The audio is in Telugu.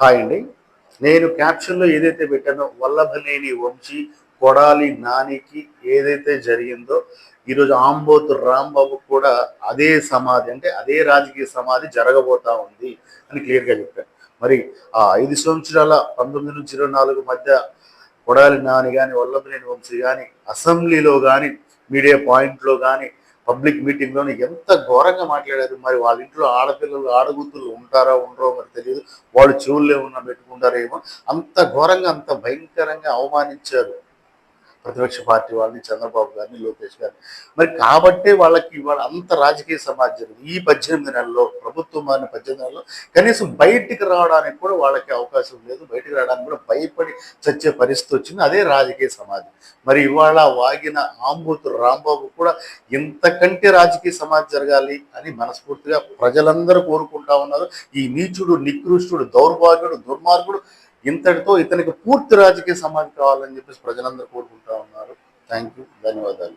హాయ్ అండి. నేను క్యాప్షన్‌లో ఏదైతే పెట్టానో వల్లభనేని వంశీ, కొడాలి నానికి ఏదైతే జరిగిందో ఈరోజు ఆంబోతు రాంబాబుకు కూడా అదే సమాధి అంటే అదే రాజకీయ సమాధి జరగబోతా ఉంది అని క్లియర్‌గా చెప్పాను. మరి ఆ 5 సంవత్సరాల 19-24 మధ్య కొడాలి నాని గాని, వల్లభనేని వంశీ గాని అసెంబ్లీలో గాని, మీడియా పాయింట్‌లో గాని, పబ్లిక్ మీటింగ్‌లోని ఎంత ఘోరంగా మాట్లాడారు. మరి వాళ్ళ ఇంట్లో ఆడపిల్లలు, ఆడకూతుర్లు ఉంటారా? ఉండరో మరి తెలీదు. వాళ్ళు చెవుల్లో ఏమన్నా పెట్టుకుంటారేమో. అంత ఘోరంగా, అంత భయంకరంగా అవమానించారు ప్రతిపక్ష పార్టీ వాళ్ళని, చంద్రబాబు గారిని, లోకేష్ గారిని. మరి కాబట్టే వాళ్ళకి ఇవాళ అంత రాజకీయ సమాజం జరిగింది. ఈ 18 నెలల్లో, ప్రభుత్వం మారిన 18 నెలల్లో కనీసం బయటికి రావడానికి కూడా వాళ్ళకి అవకాశం లేదు. బయటికి రావడానికి కూడా భయపడి చచ్చే పరిస్థితి వచ్చింది. అదే రాజకీయ సమాజం. మరి ఇవాళ వాగిన ఆంబోతు రాంబాబు కూడా ఇంతకంటే రాజకీయ సమాజం జరగాలి అని మనస్ఫూర్తిగా ప్రజలందరూ కోరుకుంటా ఉన్నారు. ఈ నీచుడు, నికృష్టుడు, దౌర్భాగ్యుడు, దుర్మార్గుడు ఇంతటితో ఇతనికి పూర్తి రాజకీయ సమాధి కావాలని చెప్పేసి ప్రజలందరూ కోరుకుంటా ఉన్నారు. Thank you. ధన్యవాదాలు.